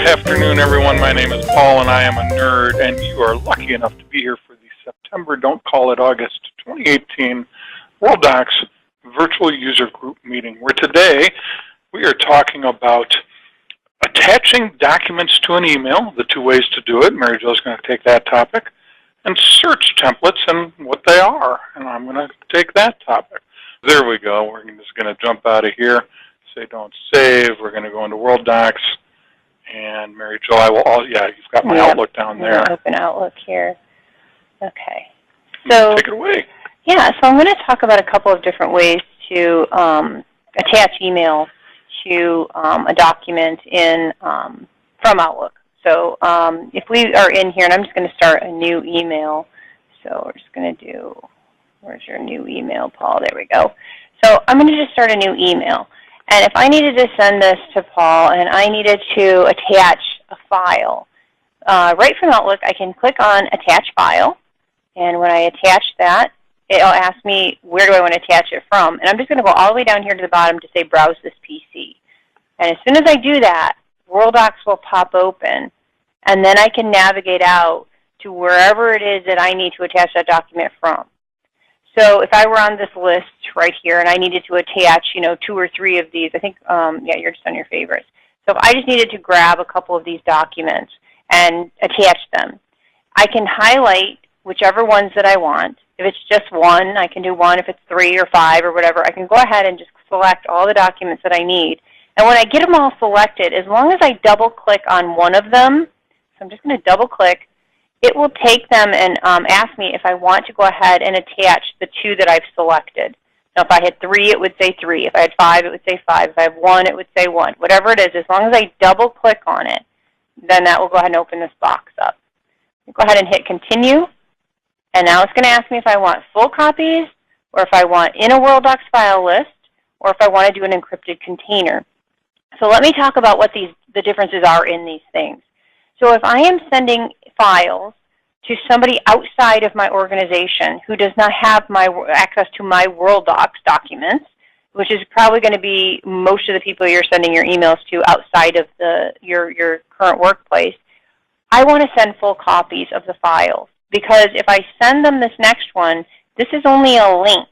afternoon, everyone. My name is Paul, and I am a nerd, and you are lucky enough to be here for the September, don't call it August, 2018 Worldox Virtual User Group meeting, where today we are talking about attaching documents to an email, the two ways to do it. Mary Jo's going to take that topic, and search templates and what they are, and I'm going to take that topic. There we go. We're just going to jump out of here, say don't save. We're going to go into Worldox. And Mary Jo, you've got my Outlook down there. Open Outlook here. Okay. So take it away. Yeah, so I'm going to talk about a couple of different ways to attach email to a document from Outlook. So if we are in here, and I'm just going to start a new email. So we're just going to do, where's your new email, Paul? There we go. So I'm going to just start a new email. And if I needed to send this to Paul and I needed to attach a file, right from Outlook, I can click on Attach File. And when I attach that, it'll ask me where do I want to attach it from. And I'm just going to go all the way down here to the bottom to say Browse this PC. And as soon as I do that, Worldox will pop open. And then I can navigate out to wherever it is that I need to attach that document from. So if I were on this list right here and I needed to attach, 2 or 3 of these, I think, you're just on your favorites. So if I just needed to grab a couple of these documents and attach them, I can highlight whichever ones that I want. If it's just one, I can do one. If it's 3 or 5 or whatever, I can go ahead and just select all the documents that I need. And when I get them all selected, as long as I double-click on one of them, so I'm just going to double-click, it will take them and ask me if I want to go ahead and attach the 2 that I've selected. Now, if I had 3, it would say 3. If I had 5, it would say 5. If I have 1, it would say 1. Whatever it is, as long as I double-click on it, then that will go ahead and open this box up. Go ahead and hit Continue. And now it's going to ask me if I want full copies, or if I want in a Worldox file list, or if I want to do an encrypted container. So let me talk about what the differences are in these things. So if I am sending files to somebody outside of my organization who does not have access to my Worldox documents, which is probably going to be most of the people you're sending your emails to outside of your current workplace, I want to send full copies of the files. Because if I send them this next one, this is only a link.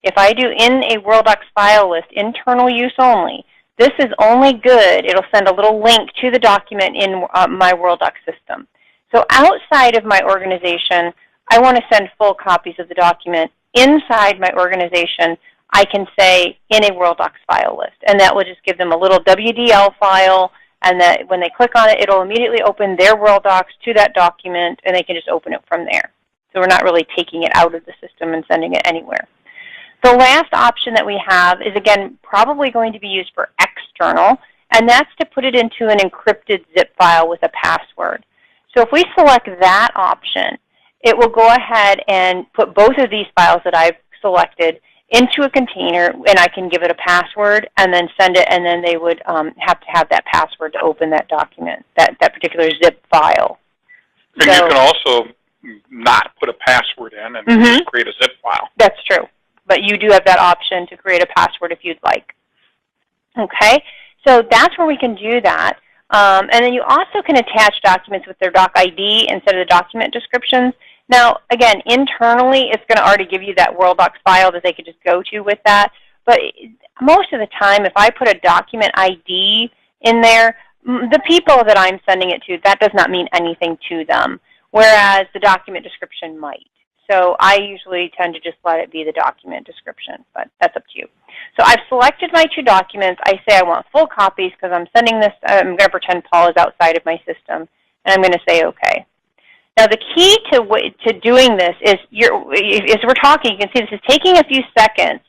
If I do in a Worldox file list, internal use only, this is only good. It'll send a little link to the document in my Worldox system. So outside of my organization, I want to send full copies of the document. Inside my organization, I can say in a Worldox file list. And that will just give them a little WDL file, and that when they click on it, it'll immediately open their Worldox to that document, and they can just open it from there. So we're not really taking it out of the system and sending it anywhere. The last option that we have is, again, probably going to be used for external, and that's to put it into an encrypted zip file with a password. So if we select that option, it will go ahead and put both of these files that I've selected into a container, and I can give it a password and then send it, and then they would have to have that password to open that document, that particular zip file. And so, you can also not put a password in and just create a zip file. That's true. But you do have that option to create a password if you'd like. Okay, so that's where we can do that. And then you also can attach documents with their doc ID instead of the document descriptions. Now, again, internally, it's going to already give you that Worldox file that they could just go to with that. But most of the time, if I put a document ID in there, the people that I'm sending it to, that does not mean anything to them, whereas the document description might. So I usually tend to just let it be the document description, but that's up to you. So I've selected my 2 documents. I say I want full copies because I'm sending this, I'm going to pretend Paul is outside of my system, and I'm going to say OK. Now the key to doing this is, as we're talking, you can see this is taking a few seconds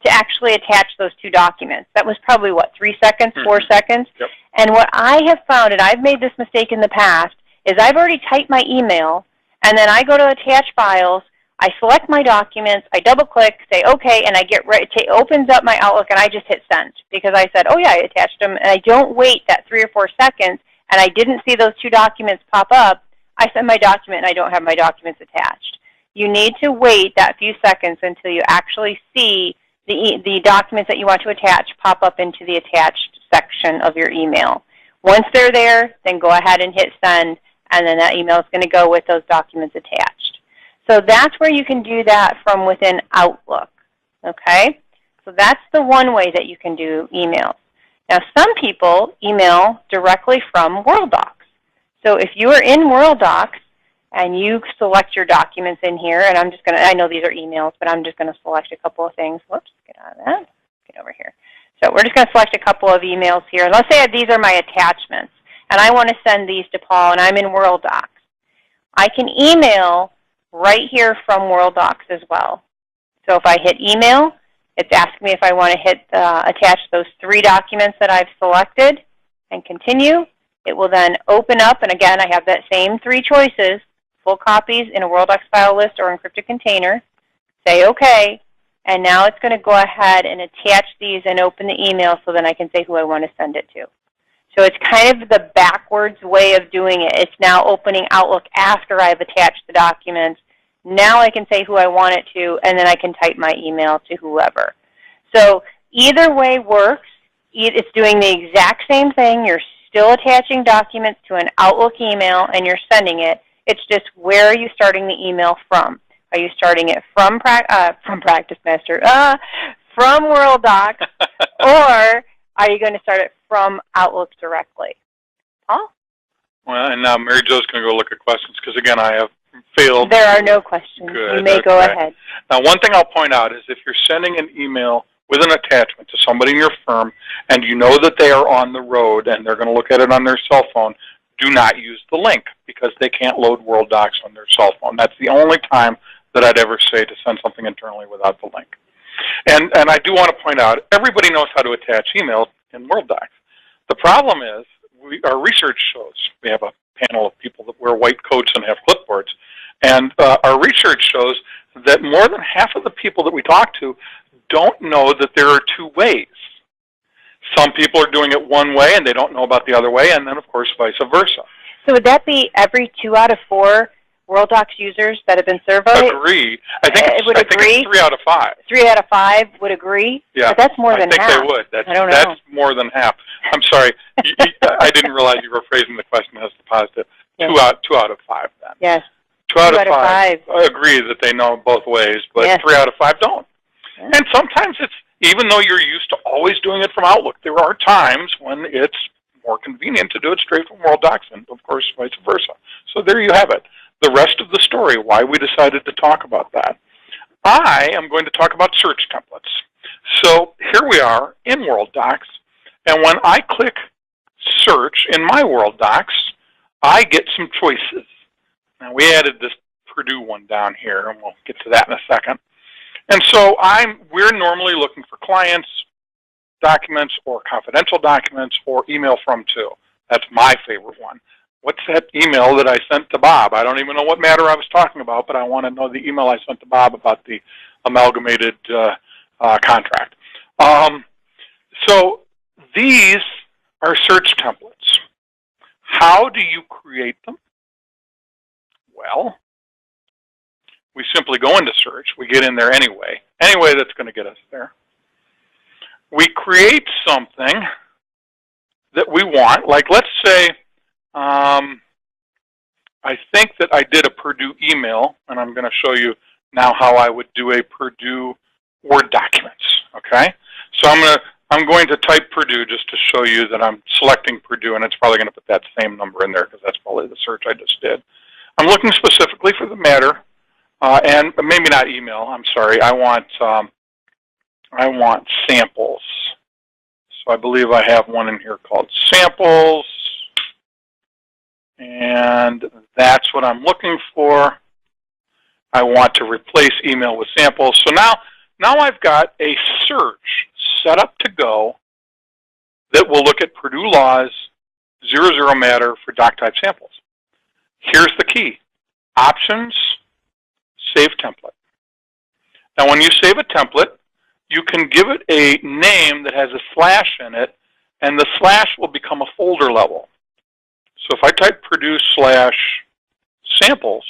to actually attach those 2 documents. That was probably, what, 3 seconds, 4 seconds? Yep. And what I have found, and I've made this mistake in the past, is I've already typed my email, and then I go to Attach Files, I select my documents, I double-click, say OK, and I get ready. It opens up my Outlook, and I just hit Send because I said, oh, yeah, I attached them, and I don't wait that 3 or 4 seconds, and I didn't see those 2 documents pop up. I send my document, and I don't have my documents attached. You need to wait that few seconds until you actually see the documents that you want to attach pop up into the attached section of your email. Once they're there, then go ahead and hit send, and then that email is going to go with those documents attached. So that's where you can do that from within Outlook, okay? So that's the one way that you can do emails. Now, some people email directly from Worldox. So if you are in Worldox and you select your documents in here, and I'm just going to, I know these are emails, but I'm just going to select a couple of things. Whoops, get out of that. Get over here. So we're just going to select a couple of emails here. And let's say these are my attachments, and I want to send these to Paul, and I'm in Worldox. I can email right here from Worldox as well. So if I hit email, it's asking me if I want to hit attach those 3 documents that I've selected and continue. It will then open up, and again, I have that same 3 choices, full copies in a Worldox file list or encrypted container. Say OK, and now it's going to go ahead and attach these and open the email so then I can say who I want to send it to. So it's kind of the backwards way of doing it. It's now opening Outlook after I've attached the documents. Now I can say who I want it to, and then I can type my email to whoever. So either way works. It's doing the exact same thing. You're still attaching documents to an Outlook email, and you're sending it. It's just where are you starting the email from? Are you starting it from Practice Master, from Worldox, or are you going to start it from Outlook directly? Paul? Well, and now Mary Jo's going to go look at questions because, again, I have failed. There are no questions. Good. You may go ahead. Now, one thing I'll point out is if you're sending an email with an attachment to somebody in your firm and you know that they are on the road and they're going to look at it on their cell phone, do not use the link because they can't load Worldox on their cell phone. That's the only time that I'd ever say to send something internally without the link. And I do want to point out, everybody knows how to attach emails in Worldox. The problem is, our research shows, we have a panel of people that wear white coats and have clipboards, and our research shows that more than half of the people that we talk to don't know that there are 2 ways. Some people are doing it one way and they don't know about the other way, and then, of course, vice versa. So would that be every 2 out of 4 Worldox users that have been surveyed? Agree. I think it's 3 out of 5. 3 out of 5 would agree? Yeah. But that's more than half. I think they would. I don't know. That's more than half. I'm sorry. I didn't realize you were phrasing the question as the positive. Yes. 2 out of 5 then. Yes. 2 out of 5. I agree that they know both ways, but yes. 3 out of 5 don't. Yes. And sometimes it's, even though you're used to always doing it from Outlook, there are times when it's more convenient to do it straight from Worldox, and of course vice versa. So there you have it. The rest of the story, why we decided to talk about that. I am going to talk about search templates. So here we are in Worldox, and when I click search in my Worldox, I get some choices. Now we added this Purdue one down here, and we'll get to that in a second. And so we're normally looking for clients, documents, or confidential documents, or email from to. That's my favorite one. What's that email that I sent to Bob? I don't even know what matter I was talking about, but I want to know the email I sent to Bob about the amalgamated contract. So these are search templates. How do you create them? Well, we simply go into search. We get in there anyway. Anyway, that's going to get us there. We create something that we want. Like, let's say, I think that I did a Purdue email, and I'm going to show you now how I would do a Purdue Word documents. Okay? So I'm going to type Purdue just to show you that I'm selecting Purdue, and it's probably going to put that same number in there because that's probably the search I just did. I'm looking specifically for the matter. And maybe not email. I'm sorry. I want samples. So I believe I have one in here called samples, and that's what I'm looking for. I want to replace email with samples. So now I've got a search set up to go that will look at Purdue Law's 00 matter for doc type samples. Here's the key: options. Save template. Now, when you save a template, you can give it a name that has a slash in it, and the slash will become a folder level. So if I type Purdue /samples,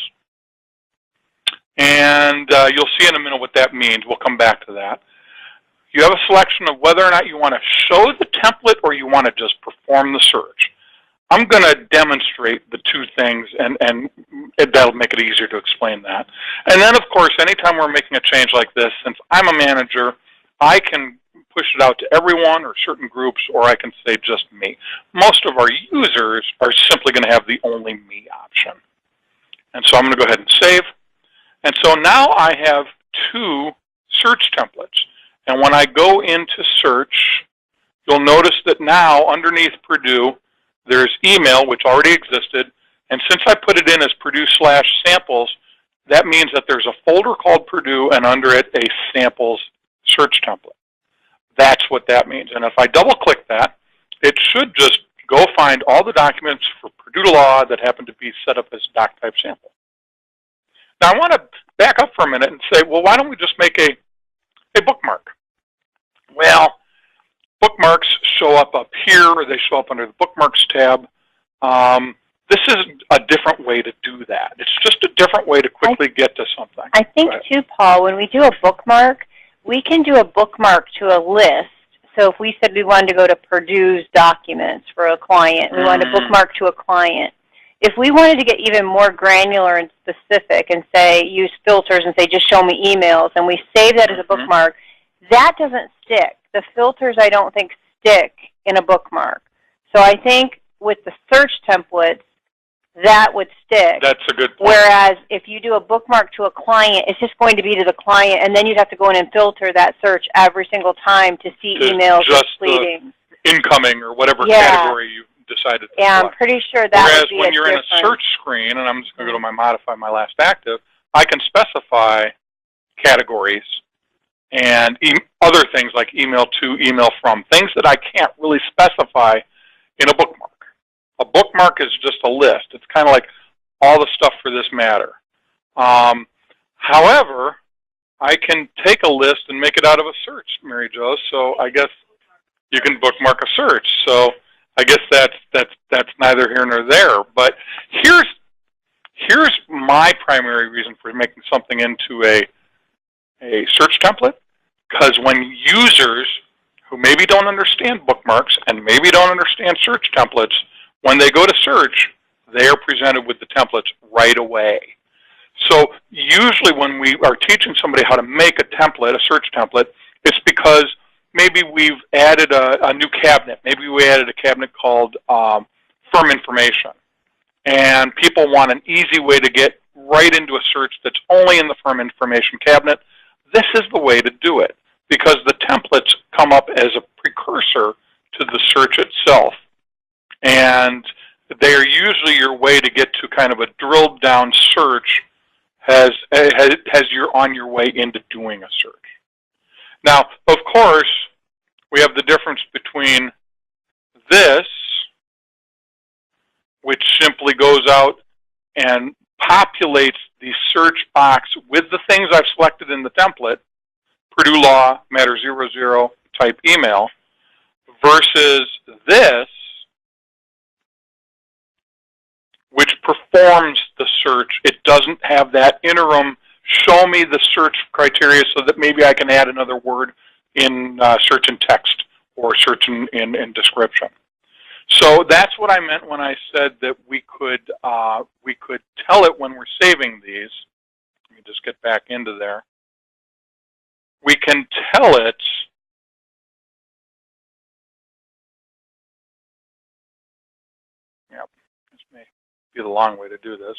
and you'll see in a minute what that means. We'll come back to that. You have a selection of whether or not you want to show the template or you want to just perform the search. I'm going to demonstrate the two things, and that'll make it easier to explain that. And then, of course, anytime we're making a change like this, since I'm a manager, I can push it out to everyone or certain groups, or I can say just me. Most of our users are simply going to have the only me option. And so I'm going to go ahead and save. And so now I have two search templates. And when I go into search, you'll notice that now underneath Purdue, there's email, which already existed. And since I put it in as Purdue/samples, that means that there's a folder called Purdue and under it a samples search template. That's what that means. And if I double click that, it should just go find all the documents for Purdue Law that happen to be set up as doc type sample. Now I want to back up for a minute and say, well, why don't we just make a bookmark? Well, bookmarks show up here, or they show up under the Bookmarks tab. This is a different way to do that. It's just a different way to quickly get to something. I think, too, Paul, when we do a bookmark, we can do a bookmark to a list. So if we said we wanted to go to Purdue's documents for a client, we wanted to bookmark to a client. If we wanted to get even more granular and specific and say, use filters and say, just show me emails, and we save that as a bookmark, that doesn't stick. The filters, I don't think, stick in a bookmark. So I think with the search templates, that would stick. That's a good point. Whereas if you do a bookmark to a client, it's just going to be to the client, and then you'd have to go in and filter that search every single time to see emails or pleadings. Incoming or whatever category you decided to select. I'm pretty sure that Whereas would be when you're in a search screen, and I'm just going to go to my modify my last active, I can specify categories and other things like email to, email from, things that I can't really specify in a bookmark. A bookmark is just a list. It's kind of like all the stuff for this matter. However, I can take a list and make it out of a search, Mary Jo, so I guess you can bookmark a search. So I guess that's neither here nor there. But here's my primary reason for making something into a search template, because when users who maybe don't understand bookmarks and maybe don't understand search templates, when they go to search, they are presented with the templates right away. So usually when we are teaching somebody how to make a template, a search template, it's because maybe we've added a new cabinet. Maybe we added a cabinet called firm information. And people want an easy way to get right into a search that's only in the firm information cabinet. This is the way to do it, because the templates come up as a precursor to the search itself. And they are usually your way to get to kind of a drilled down search as you're on your way into doing a search. Now, of course, we have the difference between this, which simply goes out and populates the search box with the things I've selected in the template, Purdue Law, Matter 00 type email, versus this, which performs the search. It doesn't have that interim show me the search criteria so that maybe I can add another word in search in text or search in description. So that's what I meant when I said that we could tell it when we're saving these. Let me just get back into there. We can tell it be the long way to do this.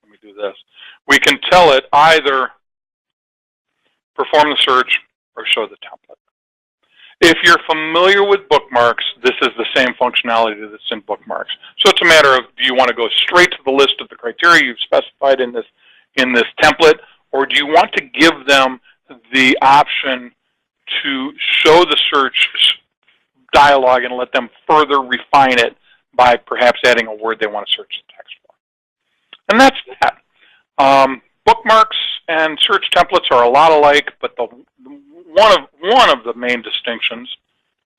Let me do this. We can tell it either perform the search or show the template. If you're familiar with bookmarks, this is the same functionality that's in bookmarks. So it's a matter of, do you want to go straight to the list of the criteria you've specified in this template, or do you want to give them the option to show the search dialog and let them further refine it by perhaps adding a word they want to search the text for? And that's that. Bookmarks and search templates are a lot alike, but one of the main distinctions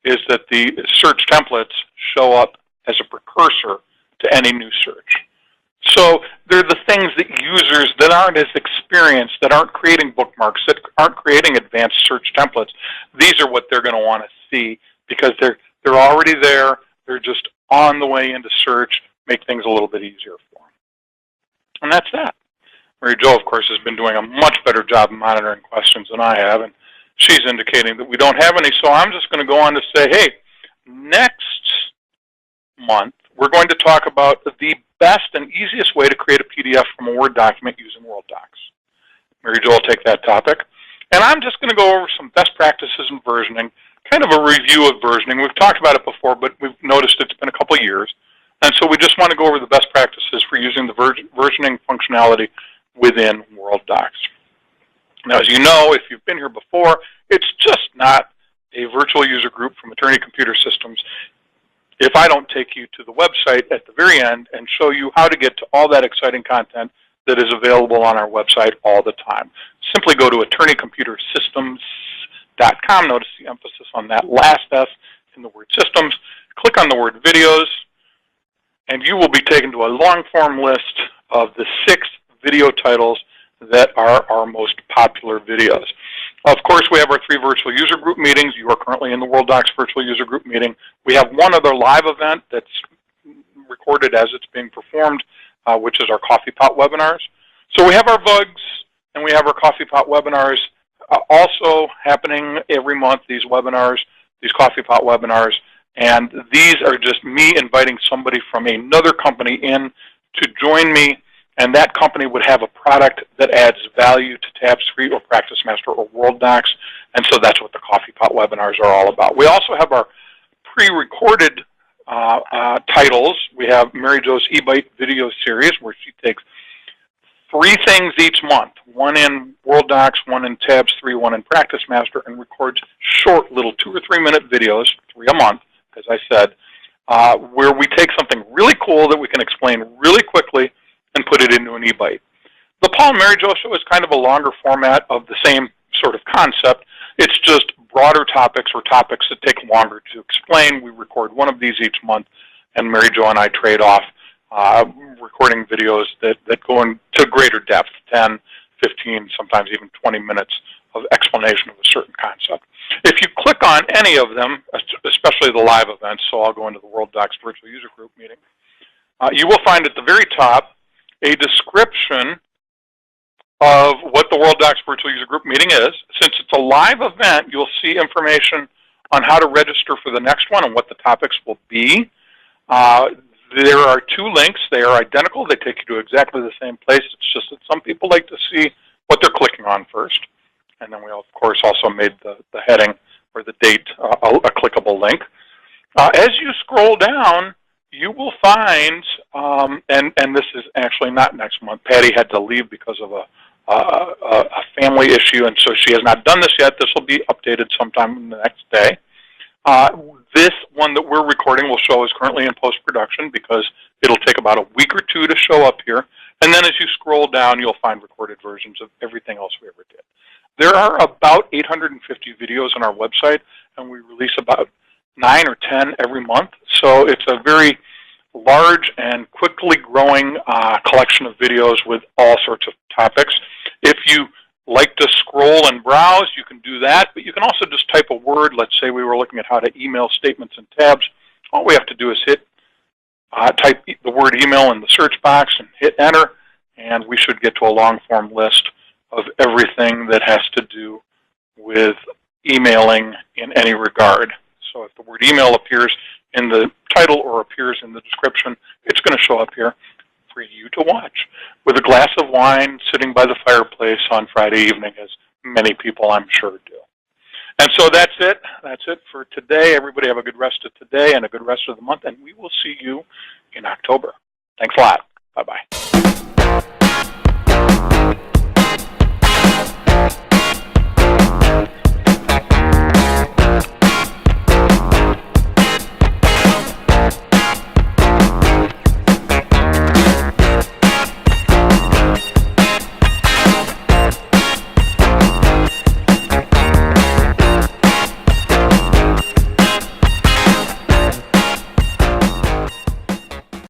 is that the search templates show up as a precursor to any new search. So they're the things that users that aren't as experienced, that aren't creating bookmarks, that aren't creating advanced search templates, these are what they're going to want to see, because they're already there. They're just on the way into search, make things a little bit easier for them. And that's that. Mary Jo, of course, has been doing a much better job of monitoring questions than I have, and she's indicating that we don't have any, so I'm just going to go on to say, hey, next month, we're going to talk about the best and easiest way to create a PDF from a Word document using Worldox. Mary Jo will take that topic. And I'm just going to go over some best practices in versioning, kind of a review of versioning. We've talked about it before, but we've noticed it's been a couple of years. And so we just want to go over the best practices for using the versioning functionality within Worldox. Now, as you know, if you've been here before, it's just not a virtual user group from Attorney Computer Systems if I don't take you to the website at the very end and show you how to get to all that exciting content that is available on our website all the time. Simply go to attorneycomputersystems.com. Notice the emphasis on that last S in the word systems. Click on the word videos, and you will be taken to a long-form list of the 6 video titles that are our most popular videos. Of course, we have our 3 virtual user group meetings. You are currently in the Worldox virtual user group meeting. We have one other live event that's recorded as it's being performed, which is our Coffee Pot webinars. So we have our VUGs and we have our Coffee Pot webinars also happening every month, these webinars, these Coffee Pot webinars. And these are just me inviting somebody from another company in to join me, and that company would have a product that adds value to Tabs3 or PracticeMaster or Worldox, and so that's what the Coffee Pot webinars are all about. We also have our pre-recorded titles. We have Mary Jo's eBite video series, where she takes 3 things each month, one in Worldox, one in Tabs3, one in PracticeMaster, and records short little 2 or 3 minute videos, 3 a month, as I said, where we take something really cool that we can explain really quickly and put it into an eBite. The Paul and Mary Jo show is kind of a longer format of the same sort of concept. It's just broader topics or topics that take longer to explain. We record one of these each month, and Mary Jo and I trade off recording videos that go into greater depth, 10, 15, sometimes even 20 minutes of explanation of a certain concept. If you click on any of them, especially the live events, so I'll go into the Worldox virtual user group meeting, you will find at the very top a description of what the Worldox virtual user group meeting is. Since it's a live event, you'll see information on how to register for the next one and what the topics will be. There are 2 links. They are identical. They take you to exactly the same place. It's just that some people like to see what they're clicking on first. And then we, of course, also made the heading or the date a clickable link. As you scroll down, you will find, and this is actually not next month. Patty had to leave because of a family issue, and so she has not done this yet. This will be updated sometime the next day. This one that we're recording will show is currently in post-production because it'll take about a week or 2 to show up here. And then as you scroll down, you'll find recorded versions of everything else we ever did. There are about 850 videos on our website, and we release about 9 or 10 every month. So it's a very large and quickly growing collection of videos with all sorts of topics. If you like to scroll and browse, you can do that, but you can also just type a word. Let's say we were looking at how to email statements and tabs. All we have to do is type the word email in the search box and hit enter, and we should get to a long-form list of everything that has to do with emailing in any regard. So if the word email appears in the title or appears in the description, it's going to show up here for you to watch with a glass of wine sitting by the fireplace on Friday evening, as many people I'm sure do. And so that's it. That's it for today. Everybody have a good rest of today and a good rest of the month, and we will see you in October. Thanks a lot. Bye-bye.